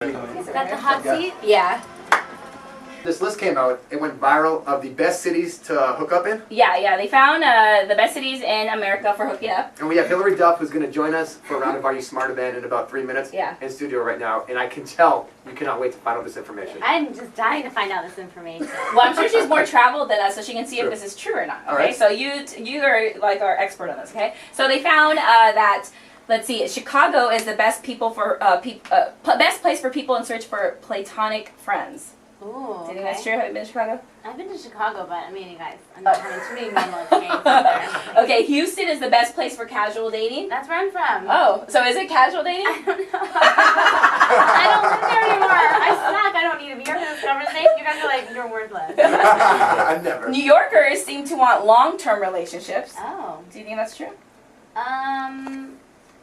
Is that the hot seat? Yeah. This list came out, it went viral, of the best cities to hook up in. Yeah. They found the best cities in America for hooking up. And we have Hilary Duff, who's going to join us for a round of Are You Smarter Than in about 3 minutes. Yeah. In studio right now. And I can tell you cannot wait to find out this information. I'm just dying to find out this information. Well, I'm sure she's more traveled than us, so she can see Sure. if this is true or not. Okay, All right. so you are like our expert on this. Okay, so they found that. Let's see. Chicago is the best best place for people in search for platonic friends. Ooh, Do you think that's true? Have you been to Chicago? I've been to Chicago, but I mean, you guys, I'm not having too many normal experiences there. Okay, Houston is the best place for casual dating. That's where I'm from. Oh, so is it casual dating? I don't know. I don't live there anymore. I suck. I don't need to be here for this conversation. You guys are like, you're worthless. I've never. New Yorkers seem to want long-term relationships. Oh. Do you think that's true?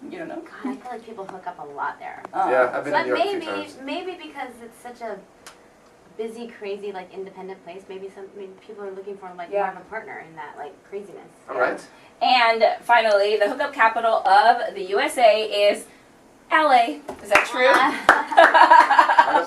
You don't know? God, I feel like people hook up a lot there. Oh. Yeah, I've been to But New York a few times. maybe because it's such a busy, crazy, like independent place, maybe people are looking for like more of a partner in that like craziness. All right. And finally, the hookup capital of the USA is LA. Is that true?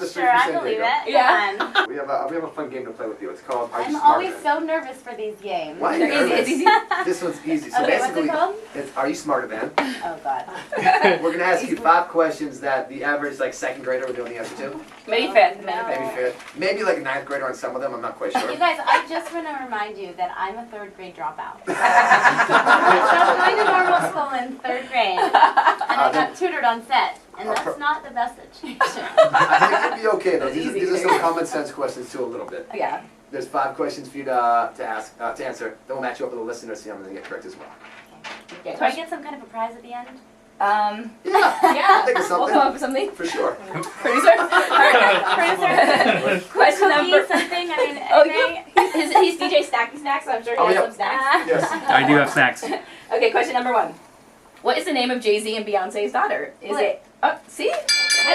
Sure, I believe it. Yeah. Come on. We have a fun game to play with you. It's called Are You I'm Smarter always Than? so nervous for these games. Why are you They're easy, nervous? it's easy. This one's easy. So Okay, what's basically, it called? it's Are You Smarter Than? Oh God. We're going to ask you 5 questions that the average like second grader would know the answer to. Maybe fifth. No. Maybe fifth. Maybe like a 9th grader on some of them. I'm not quite sure. You guys, I just want to remind you that I'm a 3rd grade dropout. So I'm going to normal school in 3rd grade, and I got tutored on set, and that's not the best situation. I think you'll be okay though. It's These easy. are some common sense questions too, a little bit. Yeah. There's 5 questions for you to answer. Then we'll match you up with a listener to see how many they get correct as well. Okay. Do I get some kind of a prize at the end? Yeah. Yeah. Think of We'll something. come up with something. For sure. Producer? Producer? Question number... Something? I mean, Oh, anything? he's DJ Snacky Snacks, so I'm sure he Oh, has yeah. some snacks. Yes. I do have snacks. Okay, question number 1. What is the name of Jay-Z and Beyonce's daughter? Is What? it... Oh, see? I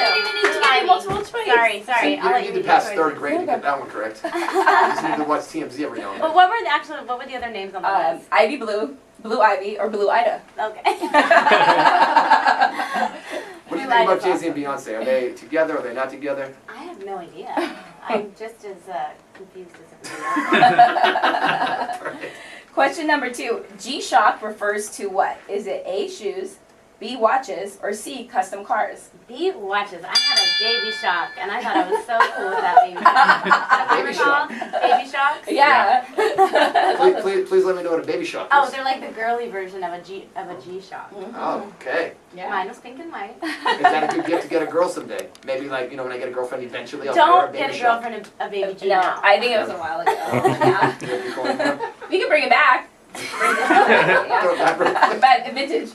don't even need to give you multiple choice. Sorry. So you I'll let don't you need to do pass the 3rd choices. grade to get that one correct. You just need to watch TMZ every now and But then. what were the other names on the list? Ivy Blue, Blue Ivy, or Blue Ida. Okay. What do you think about Jay-Z and Beyonce? Are they together? Are they not together? I have no idea. I'm just as confused as everybody else. Question number 2. G-Shock refers to what? Is it A, shoes, B, watches, or C, custom cars? B, watches. I had a baby shock, and I thought I was so cool with that baby shock. Baby shock. Baby shocks? Yeah. Please let me know what a baby shock is. Oh, they're like the girly version of a G shock. Oh, okay. Yeah. Mine was pink and white. Is that a good gift to get a girl someday? Maybe like, when I get a girlfriend eventually I'll Don't get her a get baby a shock. girlfriend a baby G No, now. I think it was a while ago. Yeah. You know what you're calling them? We can bring it back. But vintage.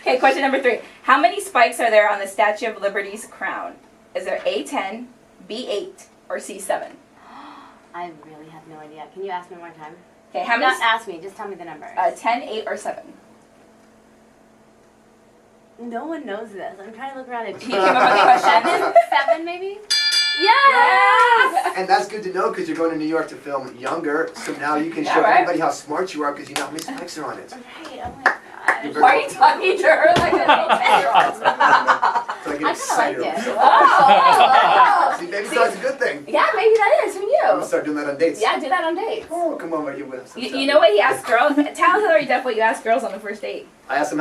Okay, question number 3. How many spikes are there on the Statue of Liberty's crown? Is there A10, B8, or C7? I really have no idea. Can you ask me one more time? Okay, how many? Not ask me, just tell me the number. 10, 8, or 7? No one knows this. I'm trying to look around at You came up with the question. 7 maybe? Yes! And that's good to know because you're going to New York to film Younger, so now you can Yeah, show right. everybody how smart you are because you know how many spikes are on it. Right, oh my god. You're Why are you talking to her like a little 10-year-old? So I get I kinda excited. like it. So- Oh. See, baby shock's a good thing. Yeah, maybe that is. Who I'm gonna knew? start doing that on dates. Yeah, do that on dates. Oh, come over here with us. You know what he asked girls? Tell Hilary Duff what you ask girls on the first date. I ask them,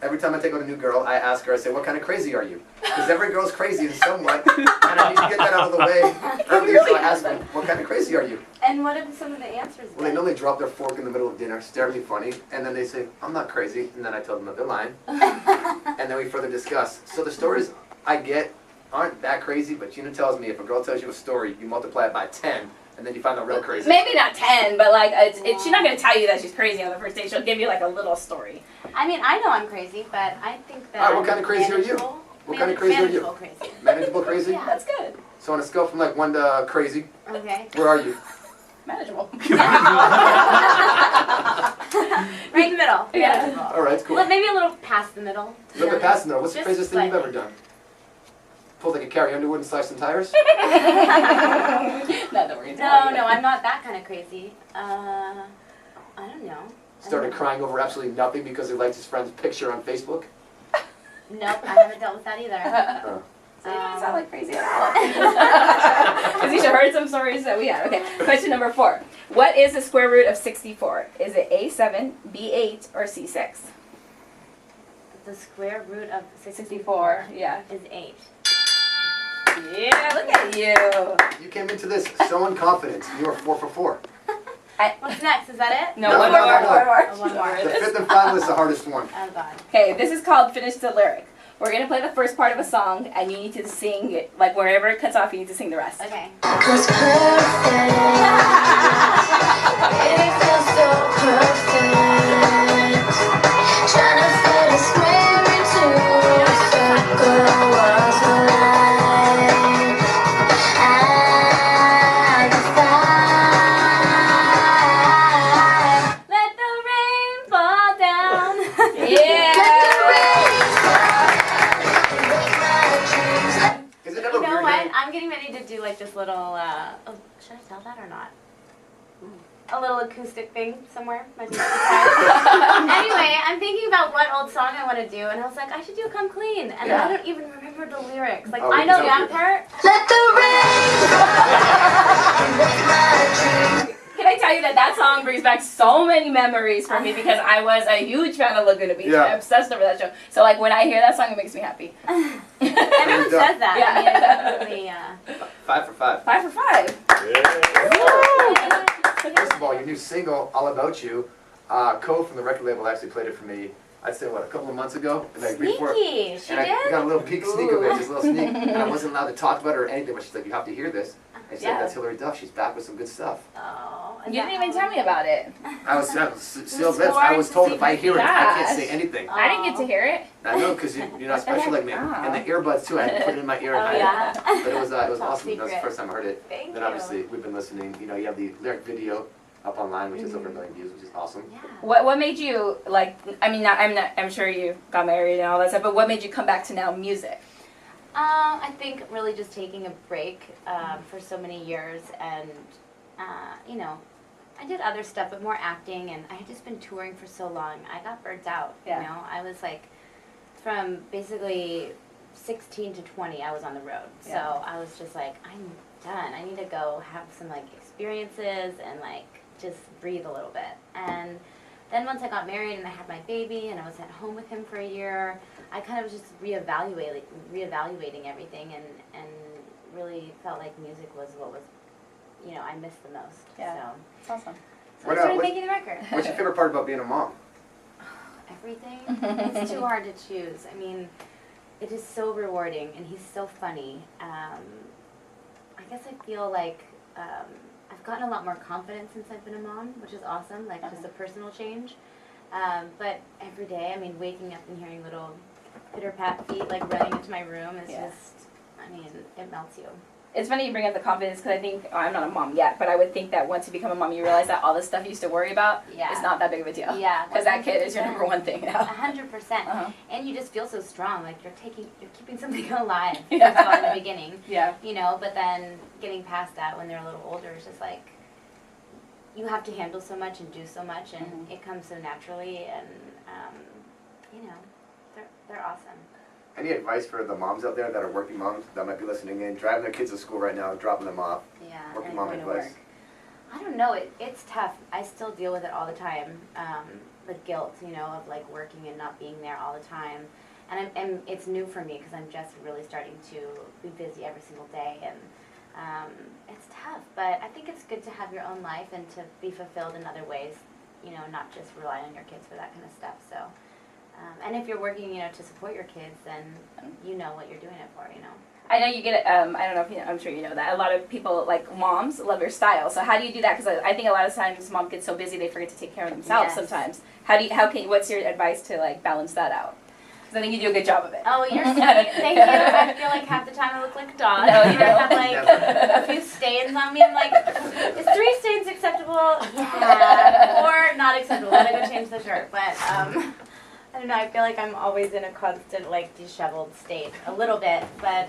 every time I take out a new girl, I ask her, I say, what kind of crazy are you? Because every girl's crazy in some way, and I need to get that out of the way early, so I ask them, what kind of crazy are you? And what have some of the answers Well, they been? normally drop their fork in the middle of dinner, stare at me funny, and then they say, I'm not crazy, and then I tell them that they're lying, and then we further discuss. So the stories I get aren't that crazy, but Geena tells me if a girl tells you a story, you multiply it by 10, and then you find out real crazy. Maybe not 10, but like she's not going to tell you that she's crazy on the first date. She'll give you like a little story. I mean, I know I'm crazy, but I think that All right, what I'm kind of crazy are you? manageable. What kind of crazy are you? Manageable crazy. Manageable crazy? Yeah. That's good. So on a scale from like 1 to crazy, Okay. where are you? Manageable. Right in the middle. Yeah. Manageable. All right, cool. Well, maybe a little past the middle. to be Look at honest. past though. What's the Just craziest thing you've slightly. ever done? Pulled like a Carrie Underwood and sliced some tires? Not that we're going to No, I'm not that kind of crazy. I don't know. Started crying over absolutely nothing because he liked his friend's picture on Facebook? Nope, I haven't dealt with that either. So you don't sound like crazy at all. Because you should have heard some stories that we had. Okay, question number 4. What is the square root of 64? Is it A7, B8, or C6? The square root of 64, yeah. is 8. Yeah, look at you. You came into this so unconfident. You were 4 for 4. What's next? Is that it? No, No, one no, more. no, no. Oh, one more. The 5th and final is the hardest one. Oh, God. Okay, this is called Finish the Lyric. We're going to play the first part of a song, and you need to sing it, like wherever it cuts off, you need to sing the rest. Okay. Was perfect. It feels so perfect. Trying to fit a square into a circle was a lie. I defy. Let the rain fall down. Yeah! Is it ever You know weird what? hearing- I'm getting ready to do like this little, oh, should I tell that or not? A little acoustic thing somewhere. Might be surprised. Anyway, I'm thinking about what old song I want to do, and I was like, I should do Come Clean. And Yeah. I don't even remember the lyrics. Like, Oh, we I can know help that you. part. Let the rain. Can I tell you that song brings back so many memories for me because I was a huge fan of Laguna Beach. Yeah. I'm obsessed over that show. So like when I hear that song, it makes me happy. Everyone done. says that. Yeah. I mean, it's definitely, 5 for 5. 5 for 5. First of all, your new single, All About You, Code from the record label actually played it for me, I'd say, what, a couple of months ago? And like, before- sneaky. She and I did? got a little sneak of it, Ooh. just a little sneak. And I wasn't allowed to talk about it or anything, but she's like, you have to hear this. And she Yeah. said, that's Hilary Duff. She's back with some good stuff. Oh. You didn't even tell me about it. I was sealed lips. I was told if I hear it, I can't Gosh. say anything. I didn't get to hear it. I know, because you're not special like me. And the earbuds, too. I had to put it in my ear. Oh, and yeah. But it was Top awesome. That was the secret. first time I heard it. Thank Then you. obviously, we've been listening. You know, you have the lyric video up online, which is over 1 million views, which is awesome. Yeah. What made you like? I mean, I'm sure you got married and all that stuff. But what made you come back to now music? I think really just taking a break for so many years, and you know, I did other stuff, but more acting, and I had just been touring for so long. I got burnt out. Yeah. You know, I was like, from basically 16 to 20, I was on the road. Yeah. So I was just like, I'm done. I need to go have some like experiences and like just breathe a little bit. And then once I got married and I had my baby and I was at home with him for a year, I kind of was just reevaluating everything, and really felt like music was what was, you know, I missed the most. Yeah. So, It's awesome. so What I started else? making the record. What's your favorite part about being a mom? Everything. It's too hard to choose. I mean, it is so rewarding, and he's so funny. I guess I feel like I've gotten a lot more confidence since I've been a mom, which is awesome, like just a personal change. But every day, I mean, waking up and hearing little pitter-pat feet like running into my room is Yeah. just, I mean, it melts you. It's funny you bring up the confidence because I think I'm not a mom yet, but I would think that once you become a mom, you realize that all the stuff you used to worry about Yeah. is not that big of a deal. Yeah. Because that kid is your number 1 thing now. 100%. Uh-huh. And you just feel so strong, like you're keeping something alive. Yeah. First of all, in the beginning. Yeah. You know, but then getting past that when they're a little older is just like, you have to handle so much and do so much, and Mhm. it comes so naturally, and you know, they're awesome. Any advice for the moms out there that are working moms that might be listening in, driving their kids to school right now, dropping them off? Yeah, Working and mom going to advice. work. I don't know. It's tough. I still deal with it all the time. The guilt, you know, of like working and not being there all the time, and it's new for me because I'm just really starting to be busy every single day, and it's tough. But I think it's good to have your own life and to be fulfilled in other ways. You know, not just rely on your kids for that kind of stuff. So, and if you're working, you know, to support your kids, then you know what you're doing it for. You know. I know you get, I don't know if you know, I'm sure you know that. A lot of people, like moms, love your style. So how do you do that? Because I think a lot of times moms get so busy they forget to take care of themselves Yes. sometimes. What's your advice to like balance that out? Because I think you do a good job of it. Oh, you're sweet. Thank you. I feel like half the time I look like a dog. No, you I have don't. like a few stains on me. I'm like, is 3 stains acceptable? Yeah. Or not acceptable. Let me go change the shirt. But I don't know. I feel like I'm always in a constant like disheveled state, a little bit. But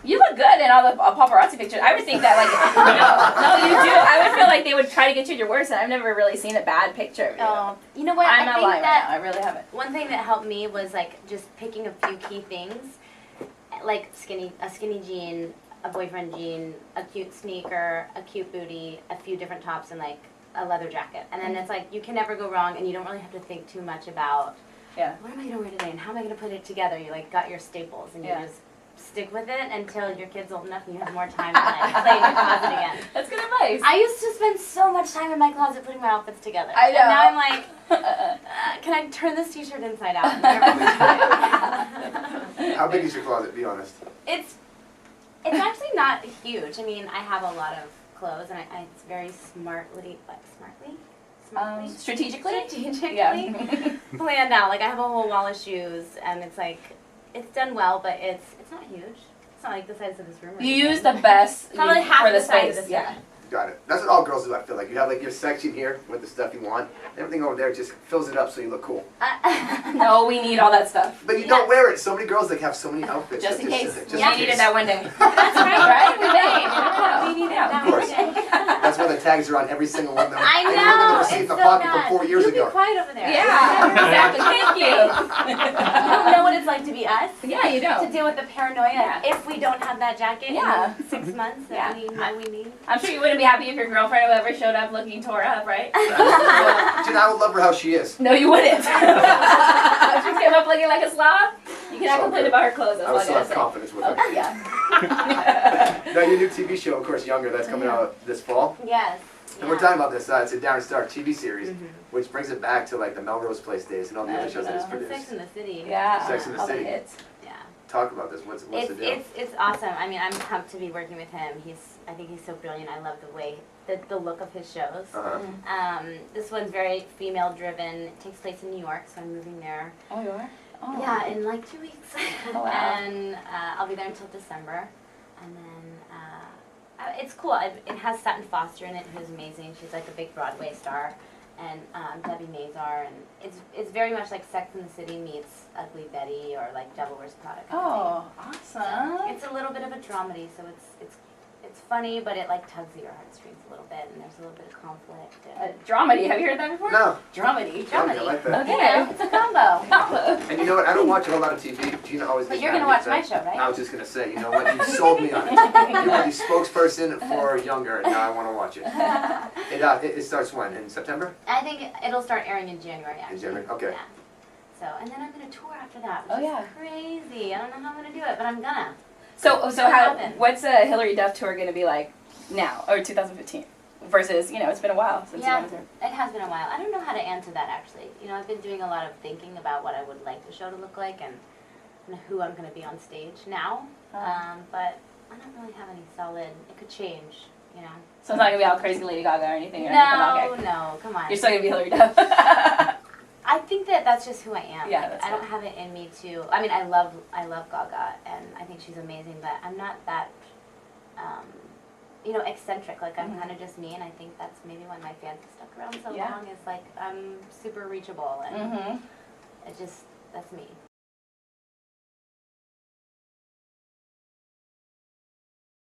You look good in all the paparazzi pictures. I would think that like, no, you do. I would feel like they would try to get you at your worst, and I've never really seen a bad picture of you. oh, you know what? I'm I not think lying that right now. I really haven't. one thing that helped me was like just picking a few key things. like a skinny jean, a boyfriend jean, a cute sneaker, a cute booty, a few different tops, and like a leather jacket. And then it's like you can never go wrong, and you don't really have to think too much about what am I gonna wear today and how am I gonna put it together. You like got your staples and you just stick with it until your kid's old enough and you have more time to like play in your closet again. That's good advice. I used to spend so much time in my closet putting my outfits together. I know. And now I'm like, can I turn this t-shirt inside out? How big is your closet? Be honest. It's actually not huge. I mean, I have a lot of clothes, and it's very smartly Strategically? strategically planned out. Like I have a whole wall of shoes, and it's like it's done well, but it's not huge. It's not like the size of this room. You use the best Probably half for the the size space. of this Yeah. room. Got it. That's what all girls do, I feel like. You have like your section here with the stuff you want. Everything over there just fills it up so you look cool. No, we need all that stuff. But you don't wear it. So many girls like have so many outfits. Just in case. Just We in needed case. that one day. That's right. Right? We may. We need it. Yeah. Of course. That's why the tags are on every single one. I know. I remember the receipt in It's the so pocket bad. from 4 years You be ago. quiet over there. Yeah, exactly. Thank you. You don't know what it's like to be us. Yeah, you To don't. deal with the paranoia Yeah. if we don't have that jacket Yeah. in 6 months that we know we need. I'm sure you wouldn't be happy if your girlfriend or whoever showed up looking tore up, right? Jen, I would love her how she is. No, you wouldn't. If she came up looking like a slob, you cannot So complain good. about her clothes. That's I all would I still gotta have say. confidence with her. Okay, yeah. Now your new TV show, of course, Younger, that's coming out this fall. Yes. And we're talking about this. It's a Darren Star TV series, Mhm. which brings it back to like the Melrose Place days and all the other shows that he's And produced. Sex in the City. Yeah. Sex and the all City. hits. Yeah. Talk about this. What's the deal? It's awesome. I mean, I'm pumped to be working with him. I think he's so brilliant. I love the way the look of his shows. Uh-huh. This one's very female driven. It takes place in New York, so I'm moving there. Oh, you are? Oh. Yeah, in like 2 weeks. Oh, wow. And I'll be there until December. And then it's cool. It has Sutton Foster in it, who's amazing. She's like a big Broadway star. And Debbie Mazar. And it's very much like Sex and the City meets Ugly Betty or like Devil Wears Prada. kind of Oh, thing. awesome. It's a little bit of a dramedy, so it's funny, but it like tugs at your heartstrings a little bit, and there's a little bit of conflict. And Dramedy. Have you heard that before? No. Dramedy. Dramedy, I like that. Okay. Yeah, it's a combo. And you know what? I don't watch a whole lot of TV. Gina always But gets you're mad gonna at watch me my for show, that. right? I was just gonna say, you know what? You sold me on it. You're the spokesperson for Younger, and now I want to watch it. It starts when? In September? I think it'll start airing in January, actually. In January? Okay. Yeah. So, and then I'm gonna tour after that, which Oh, yeah. is crazy. I don't know how I'm gonna do it, but I'm gonna. So It'll how? happen. What's a Hilary Duff tour gonna be like now, or 2015, versus it's been a while since Yeah. you guys were. It has been a while. I don't know how to answer that, actually. I've been doing a lot of thinking about what I would like the show to look like and who I'm gonna be on stage now. But I don't really have any solid. It could change. So it's not gonna be all crazy Lady Gaga or anything. Or No, anything. Okay. no, come on. You're still gonna be Hilary Duff. I think that's just who I am. Yeah, Like, that's I don't have it in me to. I mean, I love Gaga, and I think she's amazing. But I'm not that, eccentric. Like I'm kind of just me, and I think that's maybe why my fans have stuck around so Yeah. long. Is like I'm super reachable, and Mm-hmm. that's me.